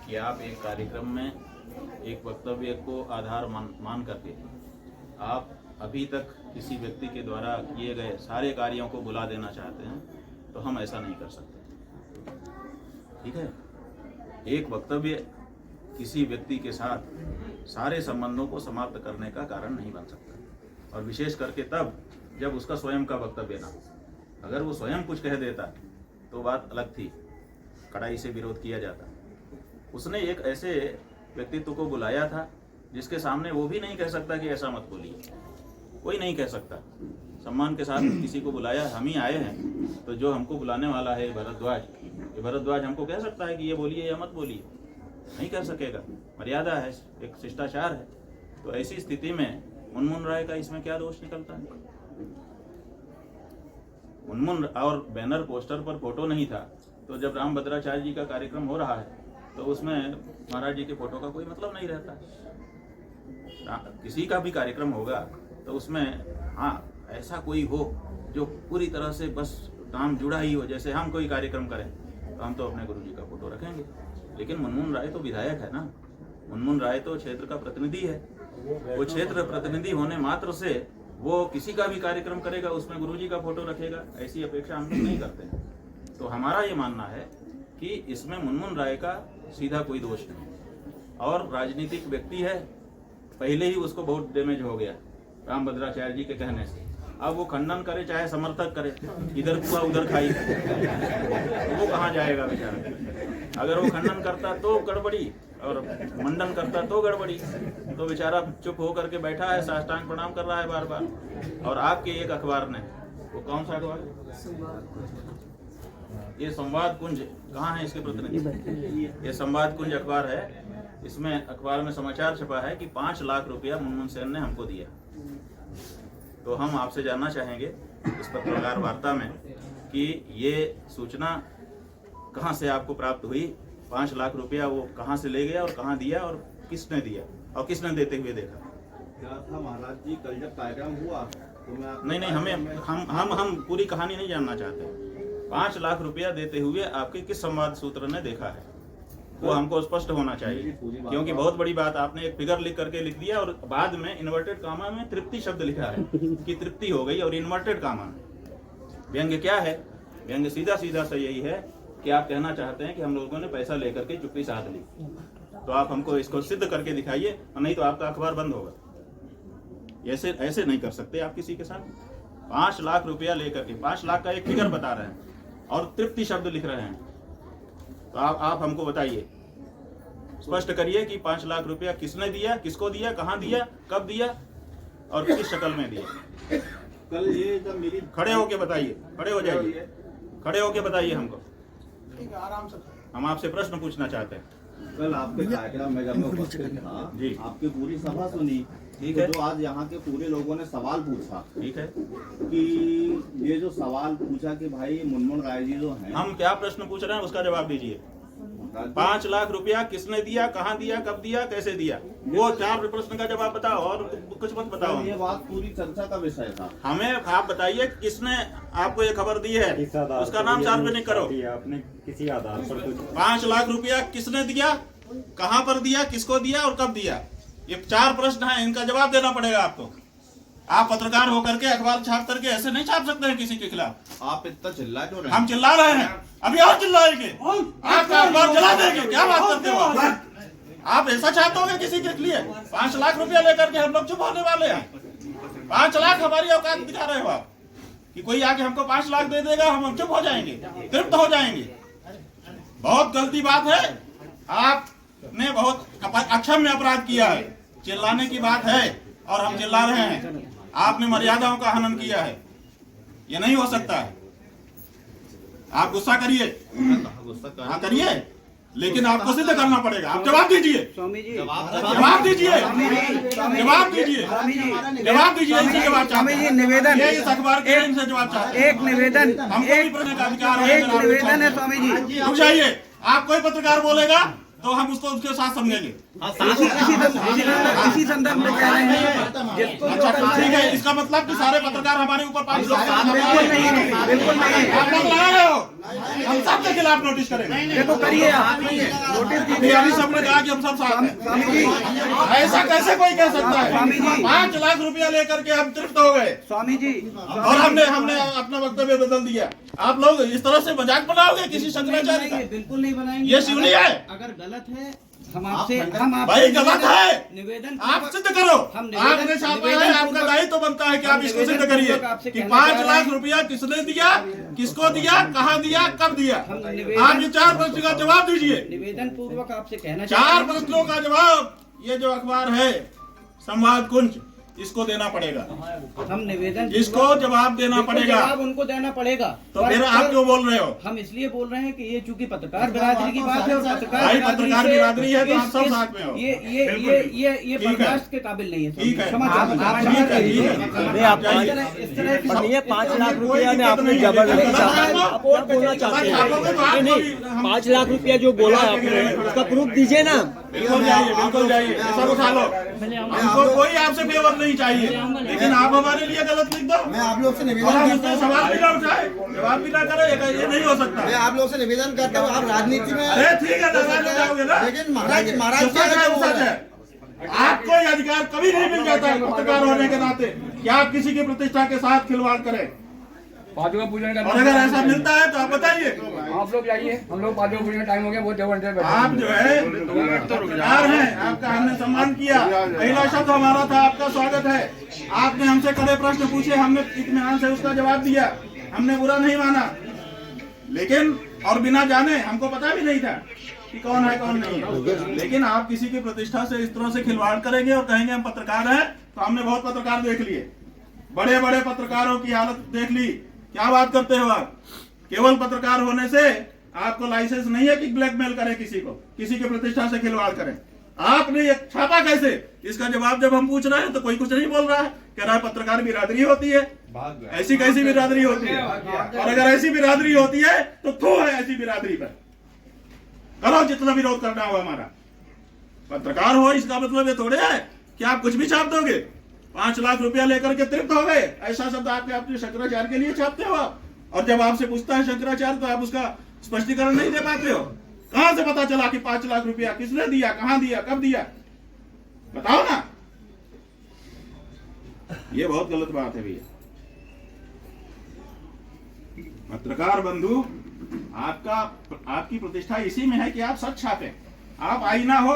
कि आप एक कार्यक्रम में एक वक्तव्य को आधार मान करके आप अभी तक किसी व्यक्ति के द्वारा किए गए सारे कार्यों को बुला देना चाहते हैं, तो हम ऐसा नहीं कर सकते। ठीक है, एक वक्तव्य किसी व्यक्ति के साथ सारे संबंधों को समाप्त करने का कारण नहीं बन सकता, और विशेष करके तब जब उसका स्वयं का वक्तव्य ना हो। अगर वो स्वयं कुछ कह देता तो बात अलग थी, कड़ाई से विरोध किया जाता। उसने एक ऐसे व्यक्तित्व को बुलाया था जिसके सामने वो भी नहीं कह सकता कि ऐसा मत बोलिए, कोई नहीं कह सकता। सम्मान के साथ किसी को बुलाया, हम ही आए हैं, तो जो हमको बुलाने वाला है भरद्वाज, ये भरद्वाज हमको कह सकता है कि ये बोलिए या मत बोलिए? नहीं कह सकेगा, मर्यादा है, एक शिष्टाचार है। तो ऐसी स्थिति में मुनमुन राय का इसमें क्या दोष निकलता है? मुनमुन और बैनर पोस्टर पर फोटो नहीं था, तो जब रामभद्राचार्य जी का कार्यक्रम हो रहा है तो उसमें महाराज जी के फोटो का कोई मतलब नहीं रहता। किसी का भी कार्यक्रम होगा तो उसमें हाँ ऐसा कोई हो जो पूरी तरह से बस नाम जुड़ा ही हो, जैसे हम कोई कार्यक्रम करें तो हम तो अपने गुरु जी का फोटो रखेंगे। लेकिन मुनमुन राय तो विधायक है ना, मुनमुन राय तो क्षेत्र का प्रतिनिधि है। वो क्षेत्र प्रतिनिधि होने मात्र से वो किसी का भी कार्यक्रम करेगा उसमें गुरुजी का फोटो रखेगा, ऐसी अपेक्षा हम लोग नहीं करते हैं। तो हमारा ये मानना है कि इसमें मुनमुन राय का सीधा कोई दोष नहीं, और राजनीतिक व्यक्ति है, पहले ही उसको बहुत डैमेज हो गया रामभद्राचार्य जी के कहने से। अब वो खंडन करे चाहे समर्थक करे, इधर कुआ उधर खाई, तो वो कहाँ जाएगा बेचारा? अगर वो खंडन करता तो गड़बड़ी और मंडन करता तो गड़बड़ी। तो बेचारा चुप होकर के बैठा है, साष्टांग प्रणाम कर रहा है बार बार। और आपके एक अखबार ने, वो कौन सा अखबार है? ये संवाद कुंज, कहाँ है इसके प्रतिनिधि? ये संवाद कुंज अखबार है। इसमें अखबार में समाचार छपा है कि 5 लाख रुपया मुनमुन सेन ने हमको दिया। तो हम आपसे जानना चाहेंगे इस पत्रकार वार्ता में कि ये सूचना कहाँ से आपको प्राप्त हुई? 5 लाख रुपया वो कहाँ से ले गया और कहाँ दिया और किसने दिया और किसने देते हुए देखा? क्या था महाराज जी, कल जब कार्यक्रम हुआ तो मैं नहीं, हमें हम पूरी कहानी नहीं जानना चाहते। 5 लाख रुपया देते हुए आपके किस संवाद सूत्र ने देखा है, वो हमको स्पष्ट होना चाहिए। क्योंकि बहुत बड़ी बात, आपने एक फिगर लिख करके लिख दिया और बाद में इन्वर्टेड कामा में तृप्ति शब्द लिखा है कि तृप्ति हो गई, और इन्वर्टेड कामा में व्यंग्य क्या है? व्यंग्य सीधा सीधा से यही है कि आप कहना चाहते हैं कि हम लोगों ने पैसा लेकर के चुप्पी साध ली। तो आप हमको इसको सिद्ध करके दिखाइए, और नहीं तो आपका अखबार बंद होगा। ऐसे नहीं कर सकते आप किसी के साथ। 5 लाख रुपया लेकर के 5 लाख का एक फिगर बता रहे हैं और तृप्ति शब्द लिख रहे हैं। तो आप हमको बताइए, स्पष्ट करिए कि 5 लाख रुपया किसने दिया, किसको दिया, कहाँ दिया, कब दिया और किस शक्ल में दिया? कल ये जब मेरी खड़े होके बताइए, खड़े हो जाइए, खड़े होके बताइए हमको। आराम से हम आपसे प्रश्न पूछना चाहते हैं। कल आपके कार्यक्रम में जब मैं उपस्थित था जी, आपकी पूरी सभा सुनी। ठीक है। तो आज यहाँ के पूरे लोगों ने सवाल पूछा, ठीक है, कि ये जो सवाल पूछा कि भाई मुनमुन राय जी जो हैं, हम क्या प्रश्न पूछ रहे हैं उसका जवाब दीजिए। 5 लाख रुपया किसने दिया, कहाँ दिया, कब दिया, कैसे दिया, वो 4 प्रश्न का जवाब बताओ और कुछ मत बताओ। ये बात पूरी चर्चा का विषय था। हमें आप बताइए किसने आपको ये खबर दी है, उसका नाम सार्वजनिक करो। आपने किसी आधार पर 5 लाख रुपया किसने दिया, कहाँ पर दिया, किसको दिया और कब दिया? ये 4 प्रश्न हैं, इनका जवाब देना पड़ेगा आपको। आप पत्रकार होकर के अखबार छाप करके ऐसे नहीं छाप सकते हैं किसी के खिलाफ। आप इतना चिल्ला क्यों रहे हैं? हम चिल्ला रहे हैं, अभी और चिल्लाएंगे, आपका अखबार जला देंगे। क्या बात करते हो आप ऐसा छाप दोगे किसी के लिए? 5 लाख रुपया लेकर के हम लोग चुप होने वाले हैं? 5 लाख हमारी औकात दिखा रहे हो आप कि कोई आके हमको 5 लाख दे देगा, हम चुप हो जाएंगे, तृप्त हो जाएंगे? बहुत गलती बात है, आपने बहुत अक्षम्य अपराध किया है। चिल्लाने की बात है और हम चिल्ला रहे हैं, आपने मर्यादाओं का हनन किया है, ये नहीं हो सकता है। आप गुस्सा करिए, हाँ करिए, लेकिन आपको सिद्ध करना पड़ेगा। आप जवाब दीजिए, जवाब दीजिए, जवाब दीजिए, जवाब दीजिए। इनसे जवाब चाहते हैं, निवेदन, इस अखबार के इनसे जवाब चाहते हैं। एक निवेदन, हमको भी प्रश्न का अधिकार है। एक निवेदन है स्वामी जी। रुक जाइए, आप कोई पत्रकार बोलेगा तो हम उसको उसके साथ समझेंगे। इसी संदर्भ में कह रहे हैं जिसको अच्छा ठीक है, इसका मतलब कि सारे पत्रकार हमारे ऊपर 5 लोग बिल्कुल नहीं आप लोग लगा रहे हो, हम सबके खिलाफ नोटिस करेंगे। देखो करिए आप नोटिस दीजिए। अभी सबने कहा कि हम सब साथ हैं, ऐसा कैसे कोई कह सकता है? स्वामी जी। 5 लाख रुपया लेकर के हम तृप्त हो गए स्वामी जी और हमने अपना वक्तव्य बदल दिया। आप लोग इस तरह से मजाक बनाओगे किसी शंकराचार्य का? बिल्कुल नहीं बनाएंगे। ये शिवनी है अगर गलत है हम आपसे भाई, गलत है निवेदन आप सिद्ध करो। हम निवेदन- आपने छापा है, निवेदन आपका दायित्व तो बनता है कि आप इसको सिद्ध निवेदन करिए पूर्वक आपसे कि कहना 5 चाह रहे लाख हैं। रुपया किसने दिया, किसको दिया, कहाँ दिया, कब दिया। हम निवेदन- आप ये 4 प्रश्न का जवाब दीजिए। निवेदन पूर्वक आपसे कहना 4 प्रश्नों का जवाब ये जो अखबार है संवाद कुंज, इसको देना पड़ेगा। हम निवेदन इसको जवाब देना बिल्कुल पड़ेगा। जवाब उनको देना पड़ेगा। तो फिर आप क्यों बोल रहे हो? हम इसलिए बोल रहे हैं कि ये चूंकि पत्रकार बिरादरी की बात है और भाई, पत्रकार बिरादरी है तो आप सब साथ में हो। ये ठीक है। बर्दाश्त के काबिल नहीं है। ठीक है, क्षमा आप- चाहूंगा। ठीक है, ठीक है। नहीं, आप इस तरह की- पढ़िए 5 लाख कोई रुपया में दिक्कत आपने नहीं है, जबरदस्ती लेकिन आप और बोलना चाहते छापोगे तो आप हैं नहीं 5 लाख रुपया जो बोला है आपने उसका प्रूफ दीजिए ना। बिल्कुल जाइए, बिल्कुल जाइए, सब उठा लो। हमको कोई आपसे फेवर नहीं चाहिए, लेकिन आप हमारे लिए गलत लिख दो। मैं आप लोग से और निवेदन हम करता उसमें सवाल भी ना उठाए, जवाब भी ना करे, ये नहीं हो सकता। मैं आप लोग से निवेदन करता हूँ, आप राजनीति में अरे ठीक है, नाराज हो जाओगे ना, लेकिन महाराज महाराज जो सच है वो सच है। आपको ये अधिकार कभी नहीं मिल जाता है पत्रकार होने के नाते कि आप किसी की प्रतिष्ठा के साथ खिलवाड़ करें। पांचों पूजन और अगर ऐसा मिलता है तो आप बताइए। आप लोग जाइए, हम लोग पांचों पूजन का टाइम हो गया, बहुत जबरदस्त आप जो है पत्रकार हैं, आपका हमने सम्मान किया, पहला शब्द हमारा था आपका स्वागत है। आपने हमसे कड़े प्रश्न पूछे, हमने इत्मीनान से उसका जवाब दिया, हमने बुरा नहीं माना। लेकिन और बिना जाने, हमको पता भी नहीं था कि कौन है कौन नहीं है, लेकिन आप किसी की प्रतिष्ठा से इस तरह से खिलवाड़ करेंगे और कहेंगे हम पत्रकार हैं, तो हमने बहुत पत्रकार देख लिए, बड़े बड़े पत्रकारों की हालत देख ली। क्या बात करते हो आप? केवल पत्रकार होने से आपको लाइसेंस नहीं है कि ब्लैकमेल करें किसी को, किसी की प्रतिष्ठा से खिलवाड़ करें। आपने ये छापा कैसे? इसका जवाब जब हम पूछ रहे हैं तो कोई कुछ नहीं बोल रहा है, कह रहा है पत्रकार बिरादरी होती है। ऐसी कैसी बिरादरी होती है? और अगर ऐसी बिरादरी होती है तो थू है ऐसी बिरादरी पर। करो जितना विरोध करना हो हमारा। पत्रकार हो इसका मतलब ये थोड़े है कि आप कुछ भी छाप दोगे। 5 लाख रुपया लेकर के तृप्त हो गए, ऐसा शब्द आपके अपने शंकराचार्य के लिए छापते हो आप। और जब आपसे पूछता है शंकराचार्य तो आप उसका स्पष्टीकरण नहीं दे पाते हो। कहां से पता चला कि 5 लाख रुपया किसने दिया, कहां दिया, कब दिया? बताओ ना। ये बहुत गलत बात है भैया। पत्रकार बंधु, आपकी प्रतिष्ठा इसी में है कि आप सच छापें। आप आईना हो,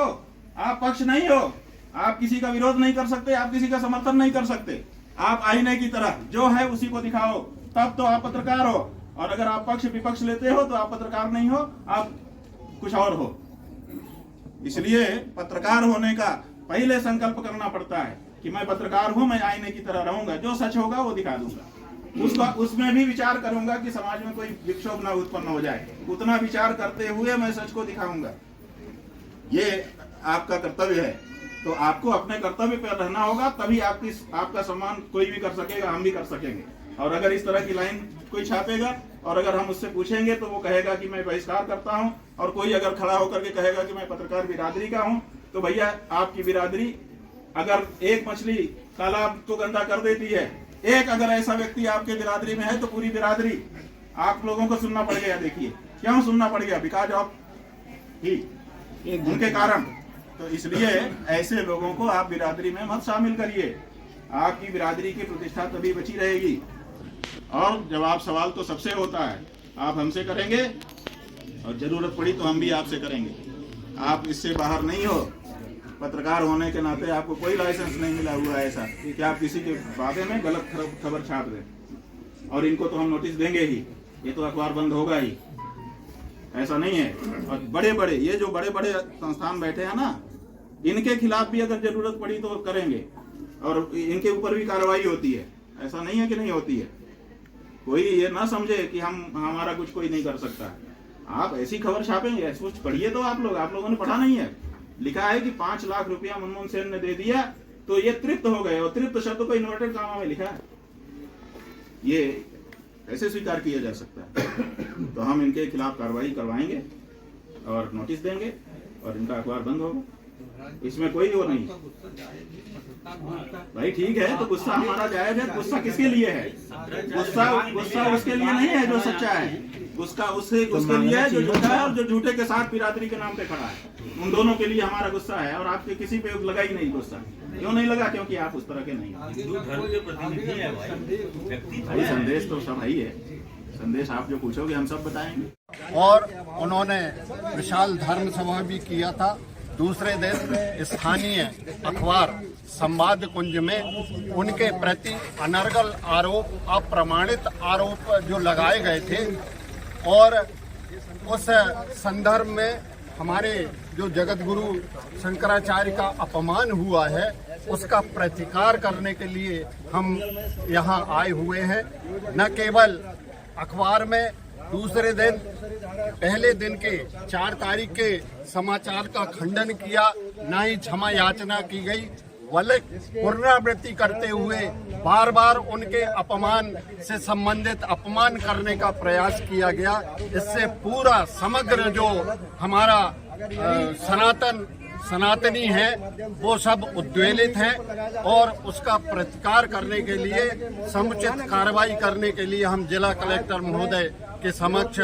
आप पक्ष नहीं हो, आप किसी का विरोध नहीं कर सकते, आप किसी का समर्थन नहीं कर सकते। आप आईने की तरह जो है उसी को दिखाओ, तब तो आप पत्रकार हो। और अगर आप पक्ष विपक्ष लेते हो तो आप पत्रकार नहीं हो, आप कुछ और हो। इसलिए पत्रकार होने का पहले संकल्प करना पड़ता है कि मैं पत्रकार हूं, मैं आईने की तरह रहूंगा, जो सच होगा वो दिखा दूंगा। उसमें भी विचार करूंगा कि समाज में कोई विक्षोभ ना उत्पन्न हो जाए, उतना विचार करते हुए मैं सच को दिखाऊंगा। ये आपका कर्तव्य है। तो आपको अपने कर्तव्य पर रहना होगा, तभी आपका सम्मान कोई भी कर सकेगा, हम भी कर सकेंगे। और अगर इस तरह की लाइन कोई छापेगा और अगर हम उससे पूछेंगे तो वो कहेगा कि मैं बहिष्कार करता हूं, और कोई अगर खड़ा होकर के कहेगा कि मैं पत्रकार बिरादरी का हूं, तो भैया आपकी बिरादरी अगर एक मछली तालाब को गंदा कर देती है, एक अगर ऐसा व्यक्ति आपके बिरादरी में है तो पूरी बिरादरी आप लोगों को सुनना पड़ गया। देखिए क्यों सुनना पड़ गया? बिकॉज ऑफ ही, उनके कारण। तो इसलिए ऐसे लोगों को आप बिरादरी में मत शामिल करिए। आपकी बिरादरी की प्रतिष्ठा तभी बची रहेगी। और जवाब सवाल तो सबसे होता है, आप हमसे करेंगे और जरूरत पड़ी तो हम भी आपसे करेंगे। आप इससे बाहर नहीं हो। पत्रकार होने के नाते आपको कोई लाइसेंस नहीं मिला हुआ है ऐसा कि आप किसी के बारे में गलत खबर छाप दें। और इनको तो हम नोटिस देंगे ही, ये तो अखबार बंद होगा ही, ऐसा नहीं है। और बड़े बड़े ये जो बड़े बड़े संस्थान बैठे हैं ना, इनके खिलाफ भी अगर जरूरत पड़ी तो करेंगे और इनके ऊपर भी कार्रवाई होती है। ऐसा नहीं है कि नहीं होती है। कोई ये ना समझे कि हमारा कुछ कोई नहीं कर सकता है। आप ऐसी खबर छापेंगे, कुछ पढ़िए तो आप लोगों ने पढ़ा नहीं है। लिखा है कि 5 लाख रुपया मनमोहन सेन ने दे दिया तो ये तृप्त हो गए, और तृप्त शब्द को इन्वर्टेड कामा में लिखा है। ये कैसे स्वीकार किया जा सकता है? तो हम इनके खिलाफ कार्रवाई करवाएंगे और नोटिस देंगे और इनका अखबार बंद होगा। इसमें कोई वो नहीं। भाई ठीक है, तो गुस्सा हमारा जायज है। गुस्सा किसके लिए है? गुस्सा उसके लिए नहीं है जो सच्चा है। गुस्सा उसके लिए है जो झूठा है और जो झूठे के साथ बिरादरी के नाम पे खड़ा है। उन दोनों के लिए हमारा गुस्सा है। और आपके किसी पे लगा ही नहीं गुस्सा। क्यों नहीं लगा? क्योंकि आप उस तरह के नहीं। भाई संदेश तो सब ही है। संदेश आप जो पूछोगे हम सब बताएंगे। और उन्होंने विशाल धर्म सभा भी किया था। दूसरे दिन स्थानीय अखबार संवाद कुंज में उनके प्रति अनर्गल आरोप, अप्रमाणित आरोप जो लगाए गए थे और उस संदर्भ में हमारे जो जगत गुरु शंकराचार्य का अपमान हुआ है उसका प्रतिकार करने के लिए हम यहाँ आए हुए हैं। न केवल अखबार में दूसरे दिन पहले दिन के 4 तारीख के समाचार का खंडन किया, न ही क्षमा याचना की गई, बल्कि पुनरावृत्ति करते हुए बार बार उनके अपमान से संबंधित अपमान करने का प्रयास किया गया। इससे पूरा समग्र जो हमारा सनातनी है वो सब उद्वेलित हैं और उसका प्रतिकार करने के लिए समुचित कार्रवाई करने के लिए हम जिला कलेक्टर महोदय के समक्ष